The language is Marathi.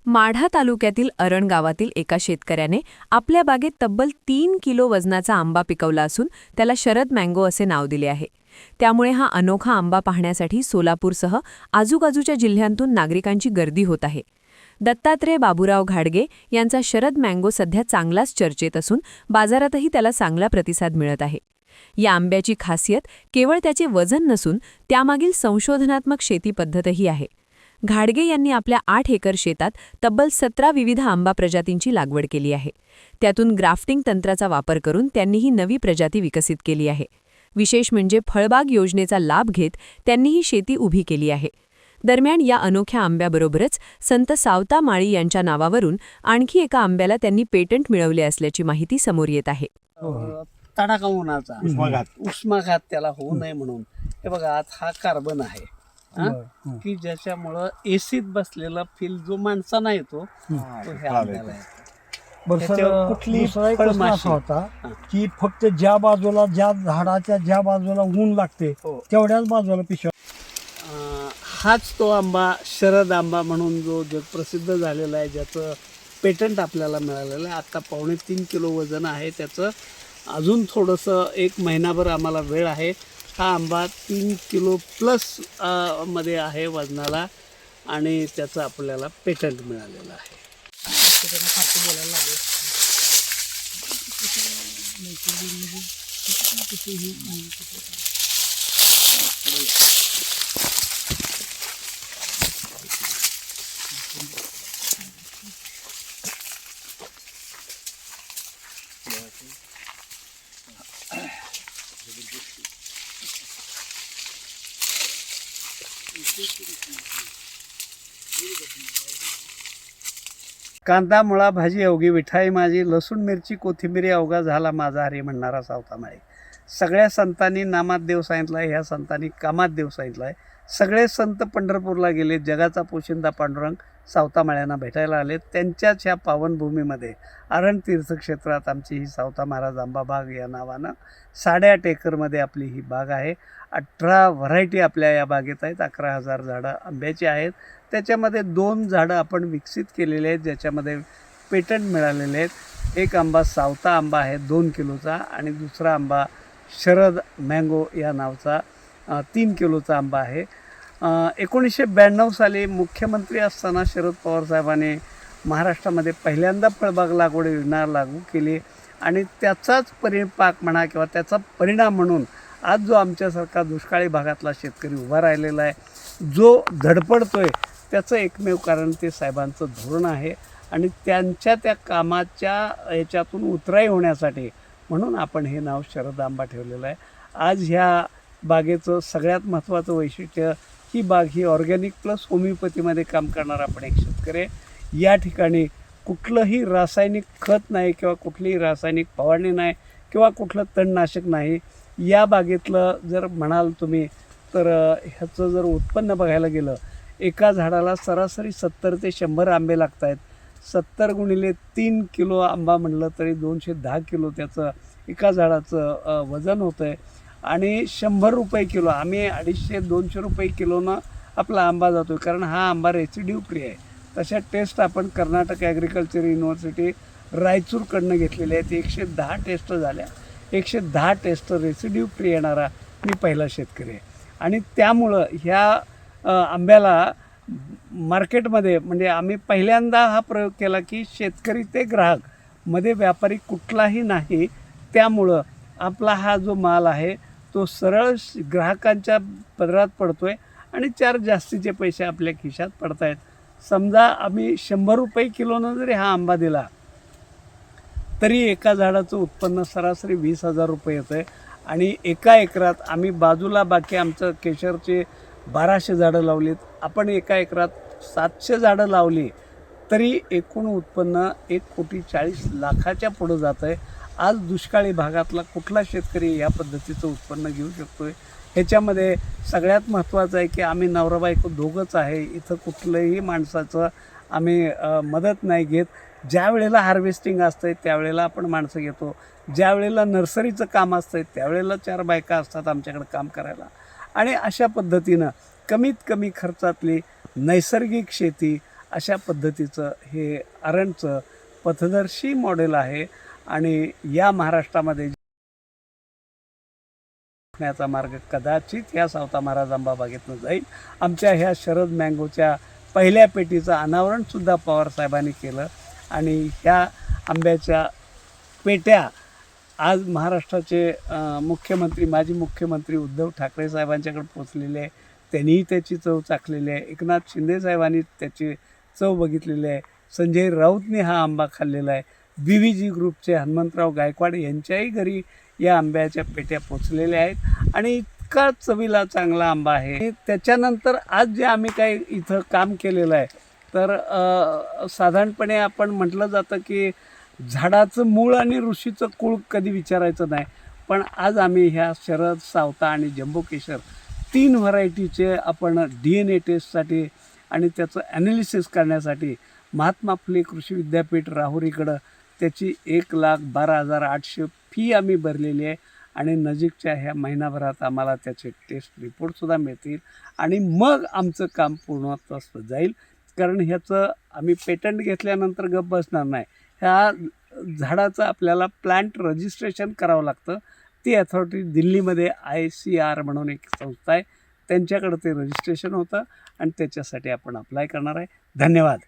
माढा तालुक्यातील अरण गावातील एका शेतकऱ्याने आपल्या बागेत तब्बल 3 किलो वजनाचा आंबा पिकवला असून त्याला शरद मँगो असे नाव दिले आहे. त्यामुळे हा अनोखा आंबा पाहण्यासाठी सोलापूरसह आजूबाजूच्या जिल्ह्यांतून नागरिकांची गर्दी होत आहे. दत्तात्रय बाबूराव घाडगे यांचा शरद मँगो सध्या चांगलाच चर्चेत असून बाजारातही त्याला चांगला प्रतिसाद मिळत आहे. या आंब्याची खासियत केवळ त्याचे वजन नसून त्यामागील संशोधनात्मक शेती पद्धतही आहे. घाडगे यांनी आपल्या 8 एकर शेतात तब्बल 17 विविध आंबा प्रजातींची लागवड केली आहे. त्यातून ग्राफ्टिंग तंत्राचा वापर करून त्यांनी ही नवी प्रजाती विकसित केली आहे. विशेष म्हणजे फळबाग योजनेचा लाभ घेत त्यांनी ही शेती उभी केली आहे. दरम्यान या अनोख्या आंब्याबरोबरच संत सावता माळी यांच्या नावावरून आणखी एका आंब्याला त्यांनी पेटंट मिळवले असल्याची माहिती समोर येत आहे. तडाखा उन्हाचा उष्माघात त्याला होऊ नये म्हणून हे बघा, आत हा कार्बन आहे की ज्याच्यामुळं एसीत बसलेला फील जो माणसांना येतो तो ह्या आंब्याला येतो. त्याच्यावर कुठली फळमाशी होता की फक्त ज्या बाजूला, ज्या झाडाच्या ज्या बाजूला ऊन लागते तेवढ्याच बाजूला पिशव्या. हाच तो आंबा शरद आंबा म्हणून जो जगप्रसिद्ध झालेला आहे, ज्याचं पेटंट आपल्याला मिळालेलं आहे. आता 3.25 किलो वजन आहे त्याचं. अजून थोडंसं 1 महिनाभर आम्हाला वेळ आहे. हा आंबा 3 किलो प्लस मध्ये आहे वजनाला आणि त्याचं आपल्याला पेटंट मिळालेलं आहे. कांदा मुळा भाजी अवघी विठाई माझी, लसूण मिरची कोथिंबिरी अवघा झाला माझा हरी म्हणणारा सावता माळी. सगळ्या संतांनी नामात देव सांगितला आहे, ह्या संतांनी कामात देव सांगितला आहे. सगळे संत पंढरपूरला गेले. जगाचा पोशिंदा पांडुरंग सावता माळ्यांना भेटायला आले. त्यांच्याच ह्या पावनभूमीमध्ये अरण तीर्थक्षेत्रात आमची ही सावता महाराज आंबा बाग या नावानं 8.5 एकरमध्ये आपली ही बाग आहे. 18 व्हरायटी आपल्या या बागेत आहेत. 11,000 झाडं आंब्याची आहेत. त्याच्यामध्ये 2 झाडं आपण विकसित केलेले आहेत, ज्याच्यामध्ये पेटंट मिळालेले आहेत. एक आंबा सावता आंबा आहे 2 किलोचा आणि दुसरा आंबा शरद मँगो या नावचा 3 किलोचा आंबा आहे. 1992 साली मुख्यमंत्री असताना शरद पवार साहेबांनी महाराष्ट्रामध्ये पहिल्यांदा फळबाग लागवड योजना लागू केली आणि त्याचाच परिपाक म्हणा किंवा त्याचा परिणाम म्हणून आज जो आमच्यासारखा दुष्काळी भागातला शेतकरी उभा राहिलेला आहे, जो धडपडतोय, त्याचं एकमेव कारण ते साहेबांचं धोरण आहे. आणि त्यांच्या त्या कामाच्या याच्यातून उतराई होण्यासाठी म्हणून आपण हे नाव शरद आंबा ठेवलेलं आहे. आज ह्या बागेचं सगळ्यात महत्त्वाचं वैशिष्ट्य, ही बाग ही ऑर्गॅनिक प्लस होमिओपॅथीमध्ये काम करणारा आपण एक शेतकरी आहे. या ठिकाणी कुठलंही रासायनिक खत नाही किंवा कुठलीही रासायनिक फवारणी नाही किंवा कुठलं तणनाशक नाही. या बागेतलं जर म्हणाल तुम्ही तर ह्याचं जर उत्पन्न बघायला गेलं, एका झाडाला सरासरी 70 ते 100 आंबे लागत आहेत. 70 गुणिले 3 किलो आंबा म्हटलं तरी 210 किलो त्याचं एका झाडाचं वजन होतं आहे. आणि 100 रुपये किलो, आम्ही 250-200 रुपये किलोनं आपला आंबा जातो आहे, कारण हा आंबा रेसिड्यू फ्री आहे. तशा टेस्ट आपण कर्नाटक ॲग्रिकल्चर युनिव्हर्सिटी रायचूरकडनं घेतलेल्या आहेत. 110 टेस्ट झाल्या. 110 टेस्ट रेसिड्यू फ्री येणारा मी पहिला शेतकरी आहे. आणि त्यामुळं ह्या आंब्याला मार्केटमध्ये, म्हणजे आम्ही पहिल्यांदा हा प्रयोग केला की शेतकरी ते ग्राहक मध्ये व्यापारी कुठलाही नाही. त्यामुळं आपला हा जो माल आहे तो सरळ ग्राहकांच्या पदरात पडतो आहे आणि 4 जास्तीचे पैसे आपल्या खिशात पडत आहेत. समजा आम्ही 100 रुपये किलोनं जरी हा आंबा दिला तरी एका झाडाचं उत्पन्न सरासरी 20,000 रुपये येतं आहे. आणि एका एकरात आम्ही बाजूला बाकी आमचं केशरचे 1200 झाडं लावलीत. आपण एका एकरात 700 झाडं लावली तरी एकूण उत्पन्न 1,40,00,000 पुढं जातं आहे. आज दुष्काळी भागातला कुठला शेतकरी या पद्धतीचं उत्पन्न घेऊ शकतो आहे? ह्याच्यामध्ये सगळ्यात महत्त्वाचं आहे की आम्ही नवरा बायको दोघंच आहे. इथं कुठलंही माणसाचं आम्ही मदत नाही घेत. ज्या वेळेला हार्वेस्टिंग असतं त्यावेळेला आपण माणसं घेतो. ज्या वेळेला नर्सरीचं काम असतं त्यावेळेला 4 बायका असतात आमच्याकडे काम करायला. आणि अशा पद्धतीनं कमीत कमी खर्चातली नैसर्गिक शेती अशा पद्धतीचं हे अरणचं पथदर्शी मॉडेल आहे आणि या महाराष्ट्रामध्ये चा मार्ग कदाचित ह्या सावता महाराज आंबा बागेतनं जाईल. आमच्या ह्या शरद मँगोच्या पहिल्या पेटीचं अनावरणसुद्धा पवार साहेबांनी केलं आणि ह्या आंब्याच्या पेट्या आज महाराष्ट्राचे मुख्यमंत्री माजी मुख्यमंत्री उद्धव ठाकरे साहेबांच्याकडे पोचलेले आहे. त्यांनीही त्याची चव चाखलेली आहे. एकनाथ शिंदे साहेबांनी त्याची चव बघितलेली आहे. संजय राऊतने हा आंबा खाल्लेला आहे. BVG ग्रुपचे हनुमंतराव गायकवाड यांच्याही घरी या आंब्याच्या पेट्या पोचलेल्या आहेत आणि इतका चवीला चांगला आंबा आहे. त्याच्यानंतर आज जे आम्ही काही इथं काम केलेलं आहे तर साधारणपणे आपण म्हटलं जातं की झाडाचं मूळ आणि ऋषीचं कुळ कधी विचारायचं नाही, पण आज आम्ही ह्या शरद, सावता आणि जम्बो केशर 3 व्हरायटीचे आपण DNA टेस्टसाठी आणि त्याचं ॲनालिसिस करण्यासाठी महात्मा फुले कृषी विद्यापीठ राहुरीकडं त्याची 1,12,800 फी आम्ही भरलेली आहे आणि नजीकच्या ह्या महिनाभरात आम्हाला त्याचे टेस्ट रिपोर्टसुद्धा मिळतील आणि मग आमचं काम पूर्णत्वास जाईल. कारण ह्याचं आम्ही पेटंट घेतल्यानंतर गप्प बसणार नाही. ह्या झाडाचं आपल्याला प्लांट रजिस्ट्रेशन करावं लागतं. ती अथॉरिटी दिल्लीमध्ये ICR म्हणून एक संस्था आहे, त्यांच्याकडं ते रजिस्ट्रेशन होतं आणि त्याच्यासाठी आपण अप्लाय करणार आहे. धन्यवाद.